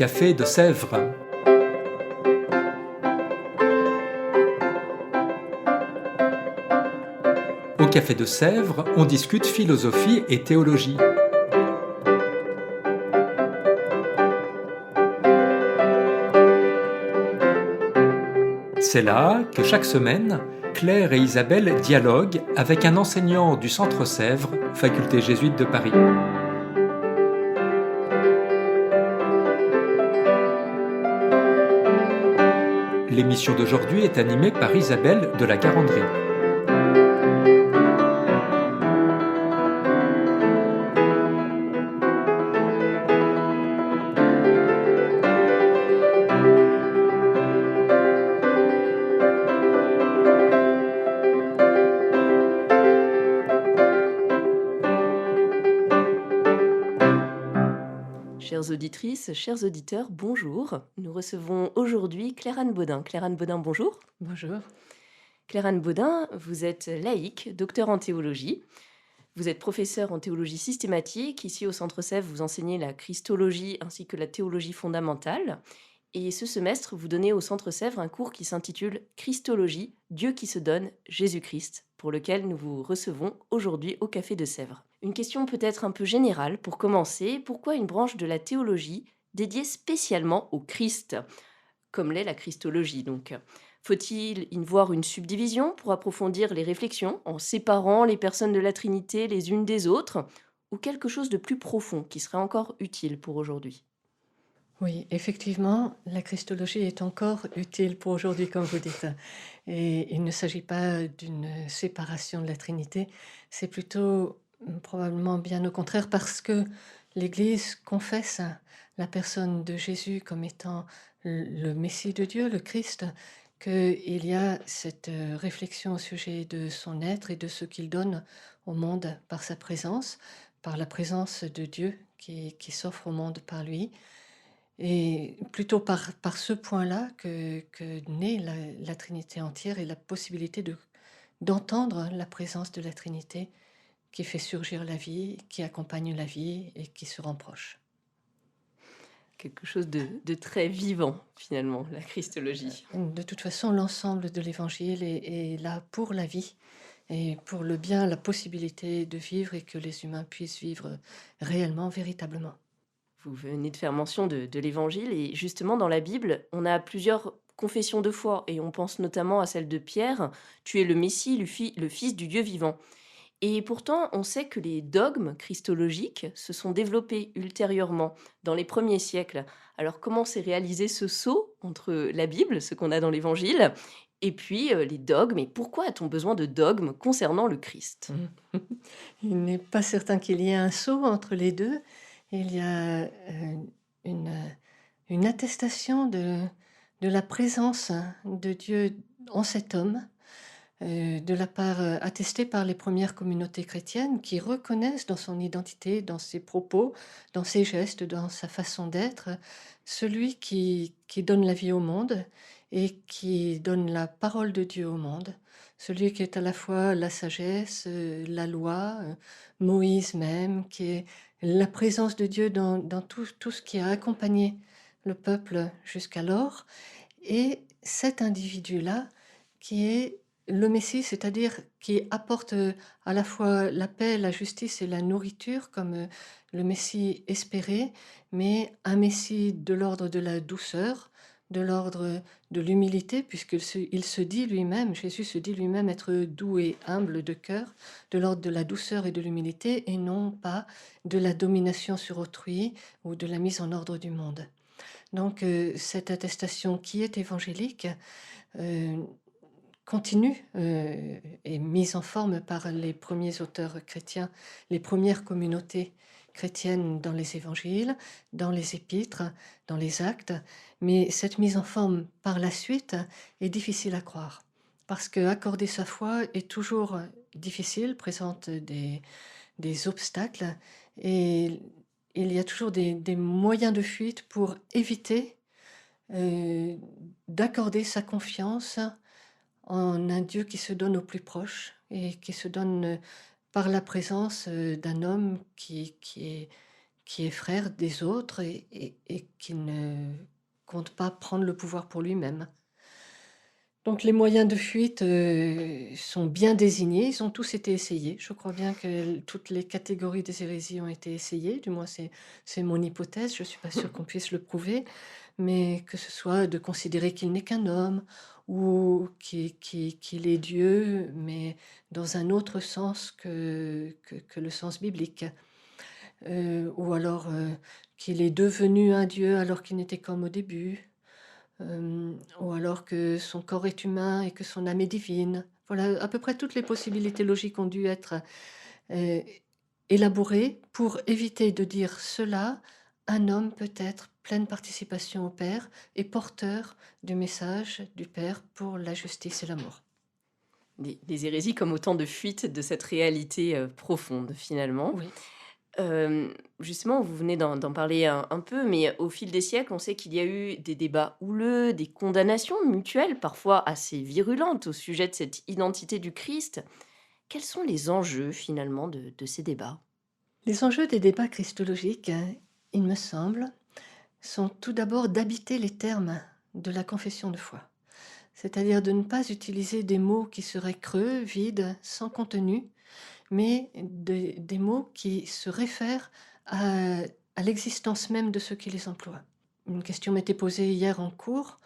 Café de Sèvres. Au Café de Sèvres, on discute philosophie et théologie. C'est là que chaque semaine, Claire et Isabelle dialoguent avec un enseignant du Centre Sèvres, faculté jésuite de Paris. L'émission d'aujourd'hui est animée par Isabelle de la Garandrie. Chères auditrices, chers auditeurs, bonjour. Nous recevons aujourd'hui Claire-Anne Baudin. Claire-Anne Baudin, bonjour. Bonjour. Claire-Anne Baudin, vous êtes laïque, docteur en théologie. Vous êtes professeure en théologie systématique. Ici au Centre Sèvres, vous enseignez la christologie ainsi que la théologie fondamentale. Et ce semestre, vous donnez au Centre Sèvres un cours qui s'intitule Christologie, Dieu qui se donne, Jésus-Christ, pour lequel nous vous recevons aujourd'hui au Café de Sèvres. Une question peut-être un peu générale pour commencer. Pourquoi une branche de la théologie dédiée spécialement au Christ, comme l'est la christologie donc? Faut-il y voir une subdivision pour approfondir les réflexions en séparant les personnes de la Trinité les unes des autres, ou quelque chose de plus profond qui serait encore utile pour aujourd'hui? Oui, effectivement, la christologie est encore utile pour aujourd'hui, comme vous dites. Et il ne s'agit pas d'une séparation de la Trinité, c'est plutôt probablement bien au contraire parce que l'Église confesse la personne de Jésus comme étant le Messie de Dieu, le Christ, qu'il y a cette réflexion au sujet de son être et de ce qu'il donne au monde par sa présence, par la présence de Dieu qui s'offre au monde par lui. Et plutôt par ce point-là que naît la Trinité entière et la possibilité d'entendre la présence de la Trinité qui fait surgir la vie, qui accompagne la vie et qui se rend proche. Quelque chose de très vivant, finalement, la christologie. De toute façon, l'ensemble de l'Évangile est là pour la vie et pour le bien, la possibilité de vivre et que les humains puissent vivre réellement, véritablement. Vous venez de faire mention de l'Évangile, et justement, dans la Bible, on a plusieurs confessions de foi, et on pense notamment à celle de Pierre, tu es le Messie, le Fils du Dieu vivant. Et pourtant, on sait que les dogmes christologiques se sont développés ultérieurement, dans les premiers siècles. Alors, comment s'est réalisé ce saut entre la Bible, ce qu'on a dans l'Évangile, et puis les dogmes? Et pourquoi a-t-on besoin de dogmes concernant le Christ? Il n'est pas certain qu'il y ait un saut entre les deux. Il y a une, une attestation de la présence de Dieu en cet homme, de la part attestée par les premières communautés chrétiennes qui reconnaissent dans son identité, dans ses propos, dans ses gestes, dans sa façon d'être, celui qui donne la vie au monde et qui donne la parole de Dieu au monde, celui qui est à la fois la sagesse, la loi, Moïse même, qui est la présence de Dieu dans tout ce qui a accompagné le peuple jusqu'alors, et cet individu-là qui est le Messie, c'est-à-dire qui apporte, à la fois la paix, la justice et la nourriture comme, le Messie espéré, mais un Messie de l'ordre de la douceur, de l'ordre de l'humilité il se dit lui-même, Jésus se dit lui-même être doux et humble de cœur, de l'ordre de la douceur et de l'humilité et non pas de la domination sur autrui ou de la mise en ordre du monde. Donc, cette attestation qui est évangélique, heu, continue, est mise en forme par les premiers auteurs chrétiens, les premières communautés chrétiennes dans les évangiles, dans les épîtres, dans les actes. Mais cette mise en forme par la suite est difficile à croire. Parce qu'accorder sa foi est toujours difficile, présente des obstacles et il y a toujours des moyens de fuite pour éviter, heu, d'accorder sa confiance en un Dieu qui se donne au plus proche et qui se donne, par la présence, d'un homme qui est frère des autres et qui ne compte pas prendre le pouvoir pour lui-même. Donc les moyens de fuite, sont bien désignés, ils ont tous été essayés. Je crois bien que toutes les catégories des hérésies ont été essayées, du moins c'est mon hypothèse, je ne suis pas sûre qu'on puisse le prouver, mais que ce soit de considérer qu'il n'est qu'un homme ou qu'il est Dieu, mais dans un autre sens que le sens biblique. Ou alors, qu'il est devenu un Dieu alors qu'il n'était qu'homme au début. Ou alors que son corps est humain et que son âme est divine. Voilà, à peu près toutes les possibilités logiques ont dû être, heu, élaborées pour éviter de dire cela, un homme peut être pleine participation au Père et porteur du message du Père pour la justice et l'amour. Les hérésies comme autant de fuites de cette réalité profonde, finalement. Oui. Justement, vous venez d'en parler un peu, mais au fil des siècles, on sait qu'il y a eu des débats houleux, des condamnations mutuelles, parfois assez virulentes, au sujet de cette identité du Christ. Quels sont les enjeux, finalement, de ces débats? Les enjeux des débats christologiques, il me semble, sont tout d'abord d'habiter les termes de la confession de foi. C'est-à-dire de ne pas utiliser des mots qui seraient creux, vides, sans contenu, mais des mots qui se réfèrent à, à l'existence même de ceux qui les emploient. Une question m'était posée hier en cours,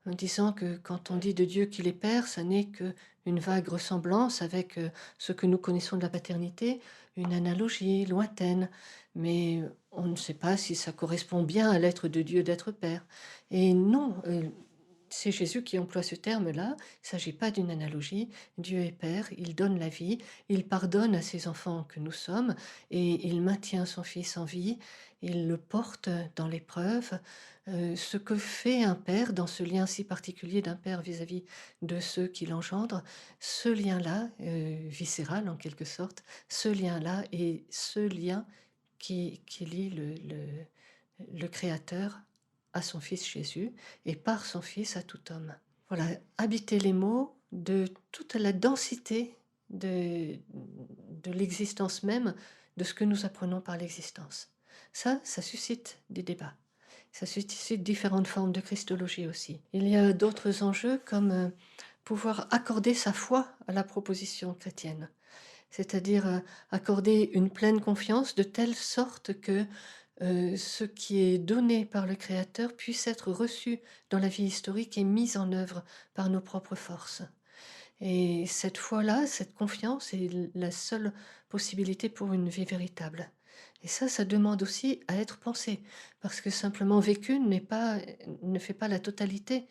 en disant que quand on dit de Dieu qu'il est Père, ça n'est qu'une vague ressemblance avec ce que nous connaissons de la paternité, une analogie lointaine, mais on ne sait pas si ça correspond bien à l'être de Dieu d'être Père. Et non, c'est Jésus qui emploie ce terme-là. Il ne s'agit pas d'une analogie. Dieu est Père, il donne la vie, il pardonne à ses enfants que nous sommes et il maintient son Fils en vie, il le porte dans l'épreuve. Ce que fait un père dans ce lien si particulier d'un père vis-à-vis de ceux qui l'engendrent, ce lien-là, viscéral en quelque sorte, ce lien-là est ce lien qui lie le Créateur à son Fils Jésus et par son Fils à tout homme. Voilà, habiter les mots de toute la densité de l'existence même, de ce que nous apprenons par l'existence. Ça suscite des débats. Ça suscite différentes formes de christologie aussi. Il y a d'autres enjeux comme pouvoir accorder sa foi à la proposition chrétienne, c'est-à-dire accorder une pleine confiance de telle sorte que ce qui est donné par le Créateur puisse être reçu dans la vie historique et mis en œuvre par nos propres forces. Et cette foi-là, cette confiance est la seule possibilité pour une vie véritable. Et ça demande aussi à être pensé, parce que simplement vécu ne fait pas la totalité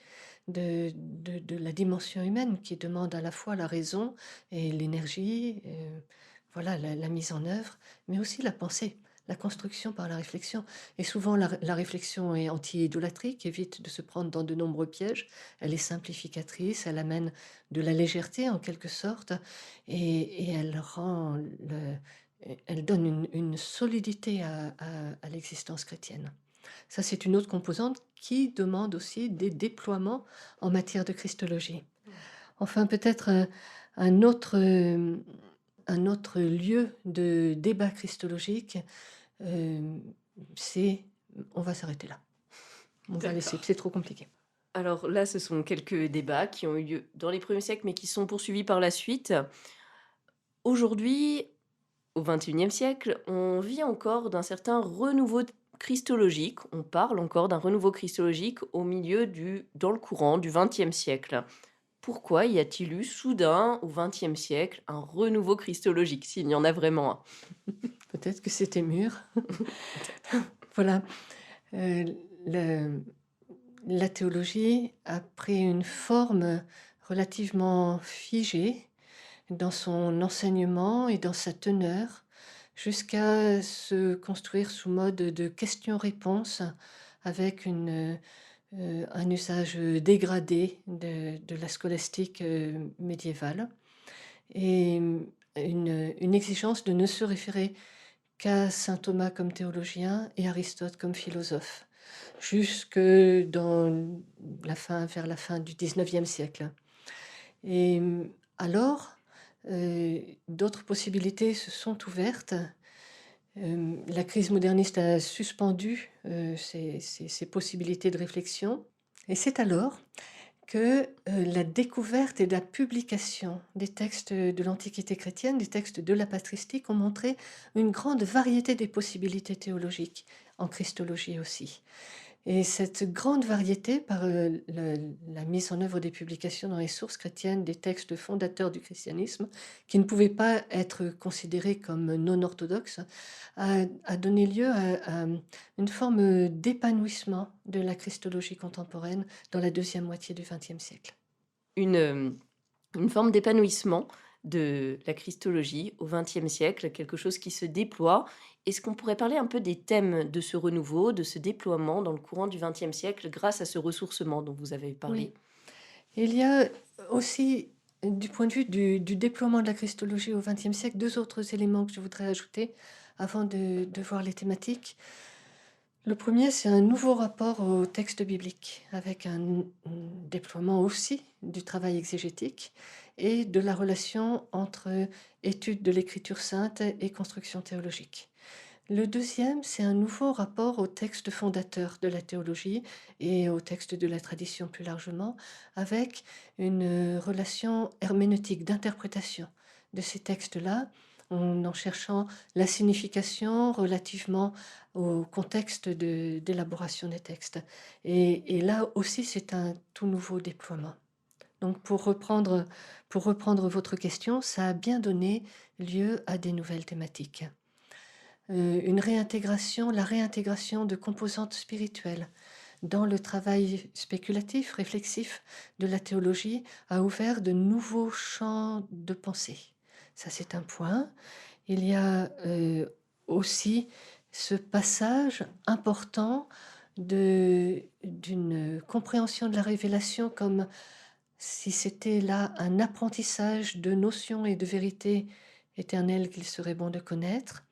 de la dimension humaine qui demande à la fois la raison et l'énergie, voilà, la mise en œuvre, mais aussi la pensée, la construction par la réflexion. Et souvent, la réflexion est anti-idolâtrique, évite de se prendre dans de nombreux pièges. Elle est simplificatrice, elle amène de la légèreté en quelque sorte, et elle donne une solidité à l'existence chrétienne. Ça, c'est une autre composante qui demande aussi des déploiements en matière de christologie. Enfin, peut-être un autre, un autre lieu de débat christologique, c'est... On va s'arrêter là. On va laisser, D'accord. c'est trop compliqué. Alors là, ce sont quelques débats qui ont eu lieu dans les premiers siècles, mais qui sont poursuivis par la suite. Aujourd'hui, au XXIe siècle, on vit encore d'un certain renouveau christologique. On parle encore d'un renouveau christologique dans le courant du XXe siècle. Pourquoi y a-t-il eu soudain, au XXe siècle, un renouveau christologique, s'il y en a vraiment un? Peut-être que c'était mûr. Voilà. Le- la théologie a pris une forme relativement figée dans son enseignement et dans sa teneur, jusqu'à se construire sous mode de questions-réponses avec un usage dégradé de la scolastique médiévale et une exigence de ne se référer qu'à saint Thomas comme théologien et Aristote comme philosophe, jusque vers la fin du XIXe siècle. Et alors, d'autres possibilités se sont ouvertes, La crise moderniste a suspendu ces possibilités de réflexion. Et c'est alors que la découverte et la publication des textes de l'Antiquité chrétienne, des textes de la patristique, ont montré une grande variété des possibilités théologiques, en christologie aussi. Et cette grande variété, par la mise en œuvre des publications dans les sources chrétiennes, des textes fondateurs du christianisme, qui ne pouvaient pas être considérés comme non orthodoxes, a donné lieu à une forme d'épanouissement de la christologie contemporaine dans la deuxième moitié du XXe siècle. Une forme d'épanouissement de la christologie au XXe siècle, quelque chose qui se déploie. Est-ce qu'on pourrait parler un peu des thèmes de ce renouveau, de ce déploiement dans le courant du XXe siècle grâce à ce ressourcement dont vous avez parlé? Oui. Il y a aussi, du point de vue du déploiement de la christologie au XXe siècle, deux autres éléments que je voudrais ajouter avant de voir les thématiques. Le premier, c'est un nouveau rapport au texte biblique, avec un déploiement aussi du travail exégétique et de la relation entre étude de l'écriture sainte et construction théologique. Le deuxième, c'est un nouveau rapport au texte fondateur de la théologie et au texte de la tradition plus largement, avec une relation herméneutique, d'interprétation de ces textes-là, en cherchant la signification relativement au contexte d'élaboration des textes. Et là aussi, c'est un tout nouveau déploiement. Donc pour reprendre votre question, ça a bien donné lieu à des nouvelles thématiques. La réintégration de composantes spirituelles dans le travail spéculatif, réflexif de la théologie a ouvert de nouveaux champs de pensée. Ça, c'est un point. Il y a aussi ce passage important d'une compréhension de la révélation comme si c'était là un apprentissage de notions et de vérités éternelles qu'il serait bon de connaître,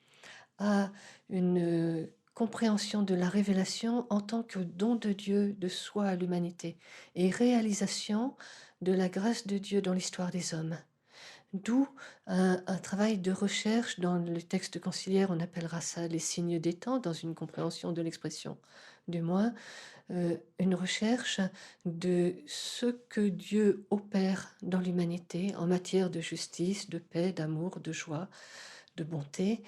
à une compréhension de la révélation en tant que don de Dieu de soi à l'humanité et réalisation de la grâce de Dieu dans l'histoire des hommes. D'où un travail de recherche dans le texte conciliaire, on appellera ça les signes des temps, dans une compréhension de l'expression du moins, une recherche de ce que Dieu opère dans l'humanité en matière de justice, de paix, d'amour, de joie, de bonté,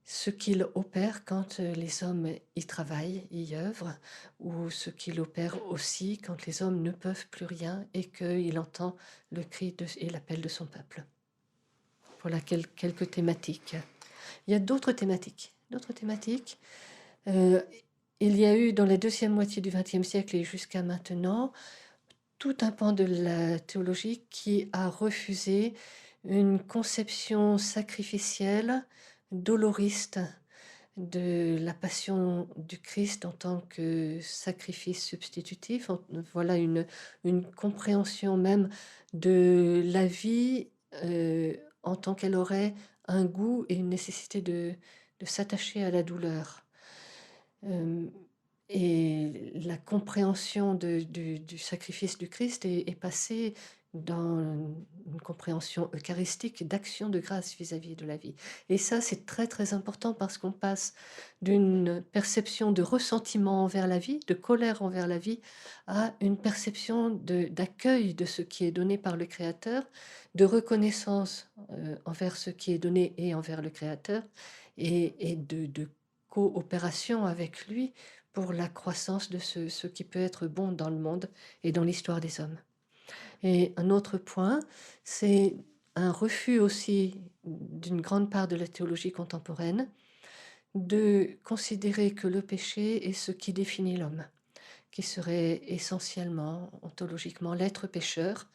ce qu'il opère quand les hommes y travaillent, y œuvrent, ou ce qu'il opère aussi quand les hommes ne peuvent plus rien et qu'il entend le cri et l'appel de son peuple. Voilà quelques thématiques. Il y a d'autres thématiques. Il y a eu dans la deuxième moitié du XXe siècle et jusqu'à maintenant tout un pan de la théologie qui a refusé une conception sacrificielle, doloriste de la passion du Christ en tant que sacrifice substitutif. Voilà une compréhension même de la vie en tant qu'elle aurait un goût et une nécessité de s'attacher à la douleur. Et la compréhension du sacrifice du Christ est passée dans une compréhension eucharistique d'action de grâce vis-à-vis de la vie. Et ça, c'est très très important parce qu'on passe d'une perception de ressentiment envers la vie, de colère envers la vie, à une perception d'accueil de ce qui est donné par le Créateur, de reconnaissance envers ce qui est donné et envers le Créateur, et de coopération avec lui pour la croissance de ce qui peut être bon dans le monde et dans l'histoire des hommes. Et un autre point, c'est un refus aussi d'une grande part de la théologie contemporaine de considérer que le péché est ce qui définit l'homme, qui serait essentiellement, ontologiquement, l'être pécheur,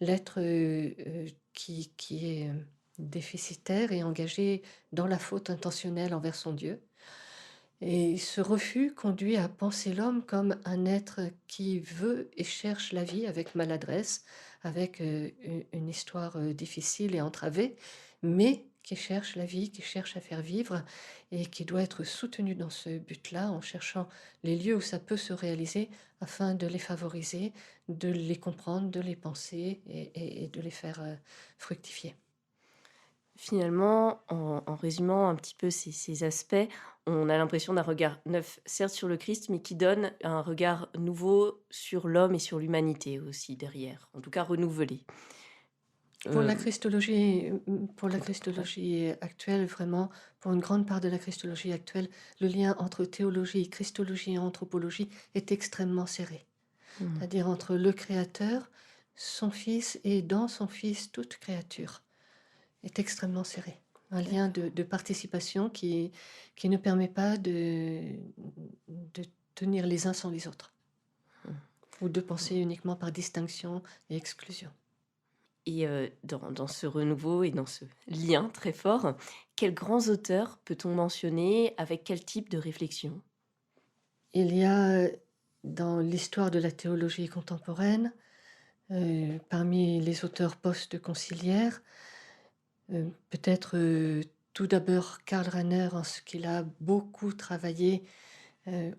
l'être qui est déficitaire et engagé dans la faute intentionnelle envers son Dieu. Et ce refus conduit à penser l'homme comme un être qui veut et cherche la vie avec maladresse, avec une histoire difficile et entravée, mais qui cherche la vie, qui cherche à faire vivre et qui doit être soutenu dans ce but-là en cherchant les lieux où ça peut se réaliser afin de les favoriser, de les comprendre, de les penser et de les faire fructifier. Finalement, en résumant un petit peu ces aspects, on a l'impression d'un regard neuf, certes sur le Christ, mais qui donne un regard nouveau sur l'homme et sur l'humanité aussi derrière, en tout cas renouvelé. Pour la Hem, christologie, pour la ouais. christologie actuelle, vraiment, pour une grande part de la christologie actuelle, le lien entre théologie, christologie et anthropologie est extrêmement serré. Mmh. C'est-à-dire entre le Créateur, son Fils et dans son Fils toute créature est extrêmement serré. Un lien D'accord. de participation qui ne permet pas de tenir les uns sans les autres Mmh. ou de penser uniquement par distinction et exclusion. Et dans ce renouveau et dans ce lien très fort, quels grands auteurs peut-on mentionner? Avec quel type de réflexion? Il y a, dans l'histoire de la théologie contemporaine, parmi les auteurs post-conciliaires, peut-être, tout d'abord Karl Rahner en ce qu'il a beaucoup travaillé,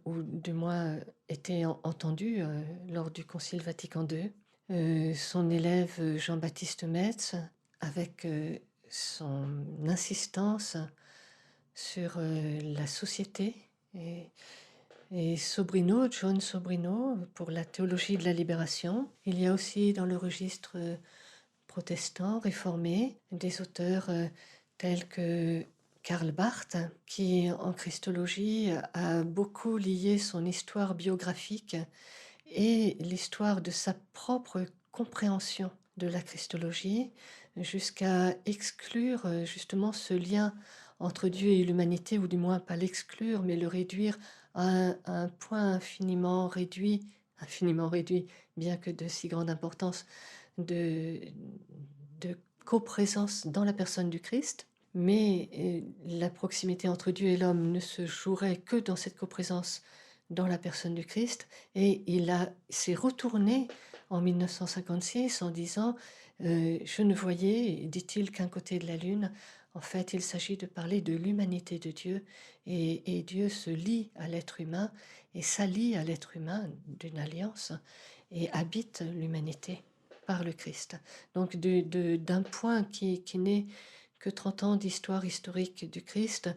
ou du moins, été entendu, lors du Concile Vatican II. Son élève, Jean-Baptiste Metz, avec, son insistance sur, la société et Sobrino, John Sobrino, pour la théologie de la libération. Il y a aussi dans le registre protestant, réformé, des auteurs tels que Karl Barth, qui en christologie a beaucoup lié son histoire biographique et l'histoire de sa propre compréhension de la christologie, jusqu'à exclure justement ce lien entre Dieu et l'humanité, ou du moins pas l'exclure, mais le réduire à un point infiniment réduit, bien que de si grande importance, de, de coprésence dans la personne du Christ. Mais la proximité entre Dieu et l'homme ne se jouerait que dans cette coprésence dans la personne du Christ. Et s'est retourné en 1956 en disant Je ne voyais, dit-il, qu'un côté de la Lune. En fait, il s'agit de parler de l'humanité de Dieu. Et Dieu se lie à l'être humain et s'allie à l'être humain d'une alliance et habite l'humanité par le Christ. Donc, d'un point qui n'est que 30 ans d'histoire historique du Christ,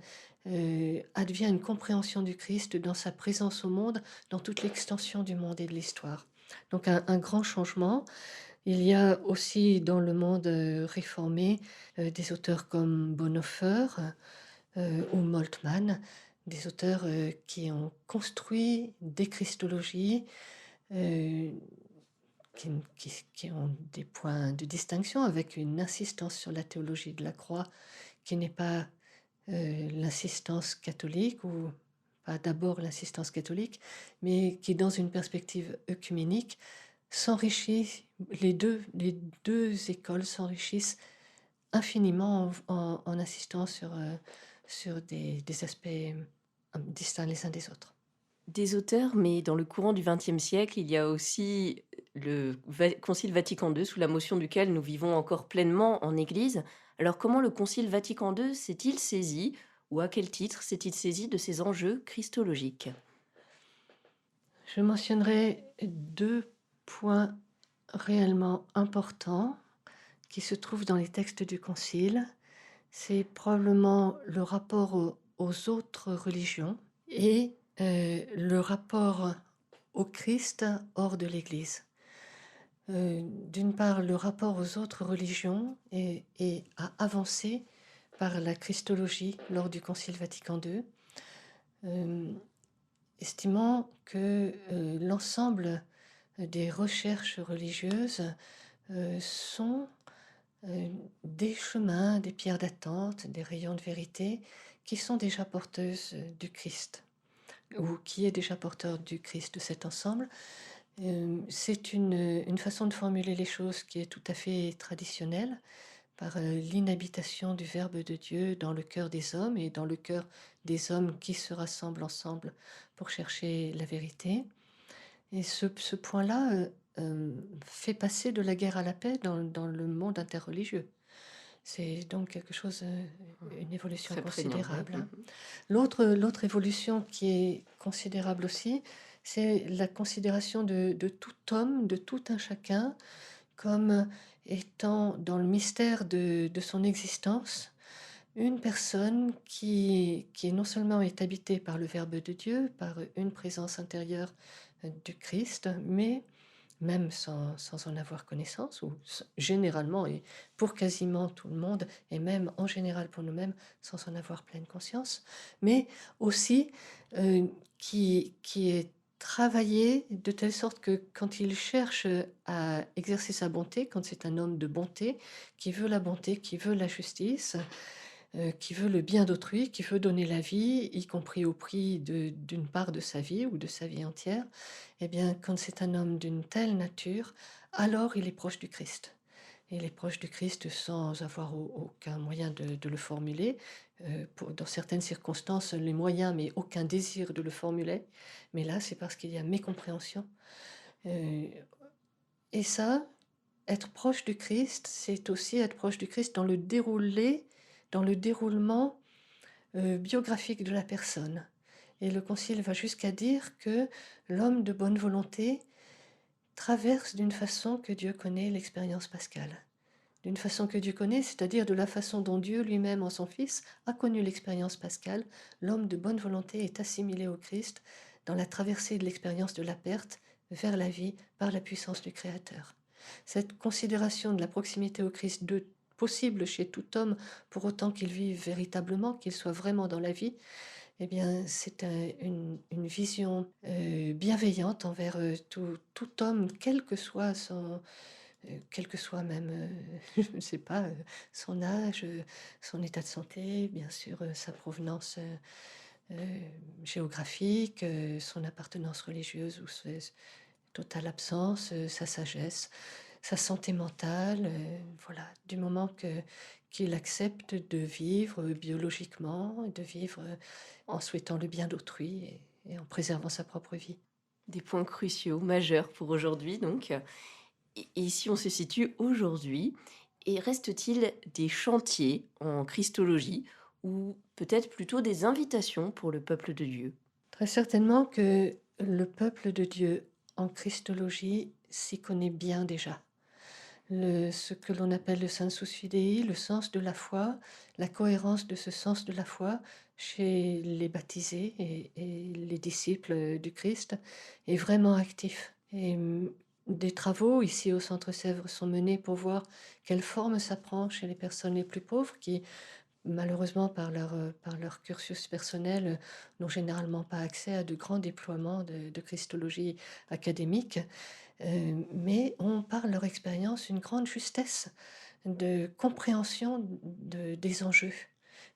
advient une compréhension du Christ dans sa présence au monde, dans toute l'extension du monde et de l'histoire. Donc un grand changement. Il y a aussi dans le monde réformé des auteurs comme Bonhoeffer ou Moltmann, des auteurs qui ont construit des christologies euh, qui ont des points de distinction avec une insistance sur la théologie de la croix qui n'est pas l'insistance catholique, ou pas d'abord l'insistance catholique, mais qui, dans une perspective œcuménique, s'enrichit, les deux écoles s'enrichissent infiniment en insistant sur des aspects distincts les uns des autres. Des auteurs, mais dans le courant du XXe siècle, il y a aussi le Concile Vatican II, sous la motion duquel nous vivons encore pleinement en Église. Alors comment le Concile Vatican II s'est-il saisi, ou à quel titre s'est-il saisi de ces enjeux christologiques? Je mentionnerai deux points réellement importants qui se trouvent dans les textes du Concile. C'est probablement le rapport aux autres religions et le rapport au Christ hors de l'Église. D'une part, le rapport aux autres religions a avancé par la christologie lors du Concile Vatican II, estimant que l'ensemble des recherches religieuses sont des chemins, des pierres d'attente, des rayons de vérité qui sont déjà porteuses du Christ, ou qui est déjà porteur du Christ de cet ensemble. C'est une façon de formuler les choses qui est tout à fait traditionnelle, par l'inhabitation du Verbe de Dieu dans le cœur des hommes et dans le cœur des hommes qui se rassemblent ensemble pour chercher la vérité. Et ce point-là fait passer de la guerre à la paix dans le monde interreligieux. C'est donc quelque chose, une évolution Très prégnant, oui. considérable, hein. L'autre évolution qui est considérable aussi, c'est la considération de tout homme, de tout un chacun, comme étant dans le mystère de son existence, une personne qui non seulement est habitée par le Verbe de Dieu, par une présence intérieure du Christ, mais même sans en avoir connaissance, ou généralement, et pour quasiment tout le monde, et même en général pour nous-mêmes, sans en avoir pleine conscience, mais aussi qui est travaillé de telle sorte que quand il cherche à exercer sa bonté, quand c'est un homme de bonté, qui veut la bonté, qui veut la justice, qui veut le bien d'autrui, qui veut donner la vie, y compris au prix d'une part de sa vie ou de sa vie entière, eh bien, quand c'est un homme d'une telle nature, alors il est proche du Christ. Il est proche du Christ sans avoir aucun moyen de le formuler. Dans certaines circonstances, les moyens, mais aucun désir de le formuler. Mais là, c'est parce qu'il y a mécompréhension. Euh, et ça, être proche du Christ, c'est aussi être proche du Christ dans le déroulement biographique de la personne. Et le Concile va jusqu'à dire que l'homme de bonne volonté traverse d'une façon que Dieu connaît l'expérience pascale. D'une façon que Dieu connaît, c'est-à-dire de la façon dont Dieu lui-même en son Fils a connu l'expérience pascale, l'homme de bonne volonté est assimilé au Christ dans la traversée de l'expérience de la perte vers la vie par la puissance du Créateur. Cette considération de la proximité au Christ possible chez tout homme, pour autant qu'il vive véritablement, qu'il soit vraiment dans la vie, eh bien, c'est une vision bienveillante envers tout homme, quel que soit même, je ne sais pas, son âge, son état de santé, bien sûr, sa provenance géographique, son appartenance religieuse ou sa totale absence, sa sagesse, sa santé mentale, voilà, du moment qu'il accepte de vivre biologiquement, de vivre en souhaitant le bien d'autrui et en préservant sa propre vie. Des points cruciaux, majeurs pour aujourd'hui donc. Et ici, on se situe aujourd'hui. Et reste-t-il des chantiers en Christologie ou peut-être plutôt des invitations pour le peuple de Dieu? Très certainement que le peuple de Dieu en Christologie s'y connaît bien déjà. Ce que l'on appelle le sensus fidei, le sens de la foi, la cohérence de ce sens de la foi chez les baptisés et les disciples du Christ est vraiment actif. Et des travaux ici au Centre Sèvres sont menés pour voir quelle forme ça prend chez les personnes les plus pauvres qui, malheureusement, par leur cursus personnel, n'ont généralement pas accès à de grands déploiements de christologie académique, mais ont, par leur expérience, une grande justesse de compréhension des enjeux,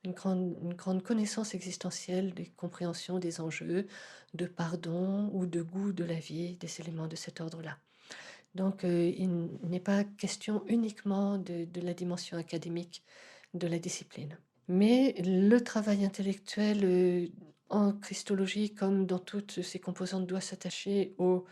une grande connaissance existentielle des compréhensions des enjeux, de pardon ou de goût de la vie, des éléments de cet ordre-là. Donc, il n'est pas question uniquement de la dimension académique de la discipline. Mais le travail intellectuel en christologie, comme dans toutes ses composantes, doit s'attacher aux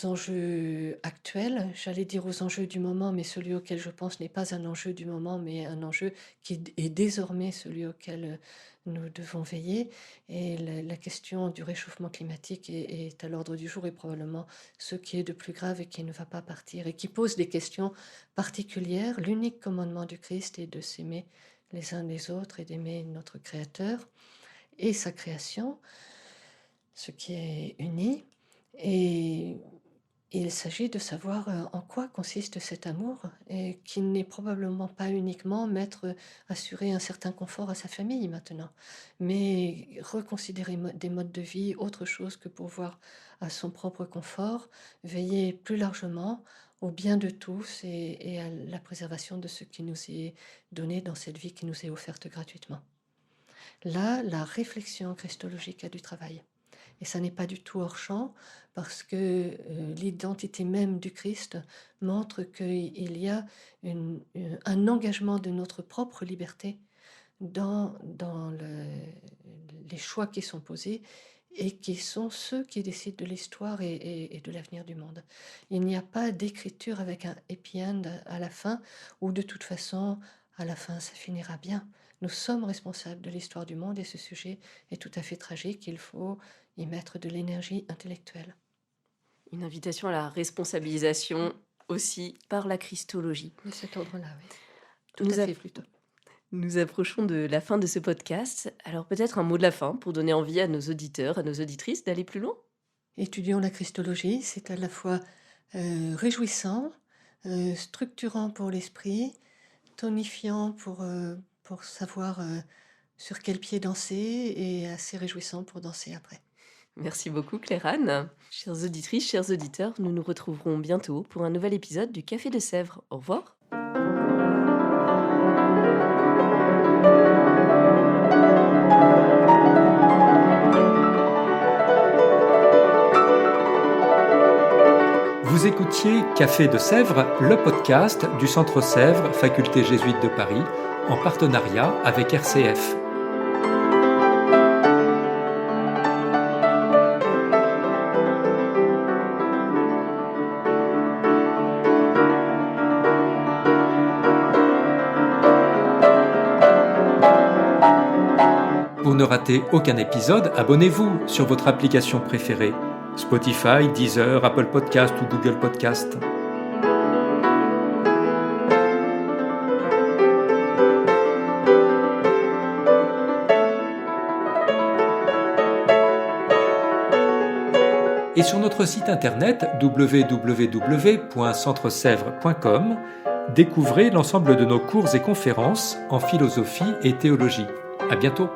enjeux actuels, j'allais dire aux enjeux du moment, mais celui auquel je pense n'est pas un enjeu du moment, mais un enjeu qui est désormais celui auquel nous devons veiller. Et la question du réchauffement climatique est à l'ordre du jour et probablement ce qui est de plus grave et qui ne va pas partir et qui pose des questions particulières. L'unique commandement du Christ est de s'aimer les uns les autres et d'aimer notre Créateur et sa création, ce qui est uni. Et il s'agit de savoir en quoi consiste cet amour et qui n'est probablement pas uniquement assurer un certain confort à sa famille maintenant, mais reconsidérer des modes de vie autre chose que pourvoir à son propre confort, veiller plus largement au bien de tous et à la préservation de ce qui nous est donné dans cette vie qui nous est offerte gratuitement. Là, la réflexion christologique a du travail. Et ça n'est pas du tout hors champ, parce que l'identité même du Christ montre qu'il y a un engagement de notre propre liberté dans les choix qui sont posés et qui sont ceux qui décident de l'histoire et de l'avenir du monde. Il n'y a pas d'écriture avec un happy end à la fin, où de toute façon, à la fin, ça finira bien. Nous sommes responsables de l'histoire du monde et ce sujet est tout à fait tragique. Il faut y mettre de l'énergie intellectuelle. Une invitation à la responsabilisation aussi par la Christologie. De cet ordre-là, oui. Tout Nous à a- fait, plutôt. Nous approchons de la fin de ce podcast, alors peut-être un mot de la fin pour donner envie à nos auditeurs, à nos auditrices d'aller plus loin. Étudions la Christologie, c'est à la fois réjouissant, structurant pour l'esprit, tonifiant pour savoir sur quel pied danser et assez réjouissant pour danser après. Merci beaucoup Claire-Anne. Chères auditrices, chers auditeurs, nous nous retrouverons bientôt pour un nouvel épisode du Café de Sèvres. Au revoir. Vous écoutiez Café de Sèvres, le podcast du Centre Sèvres, Faculté jésuite de Paris, en partenariat avec RCF. Pour ne rater aucun épisode, abonnez-vous sur votre application préférée. Spotify, Deezer, Apple Podcast ou Google Podcast. Et sur notre site internet www.centresèvres.com, découvrez l'ensemble de nos cours et conférences en philosophie et théologie. À bientôt.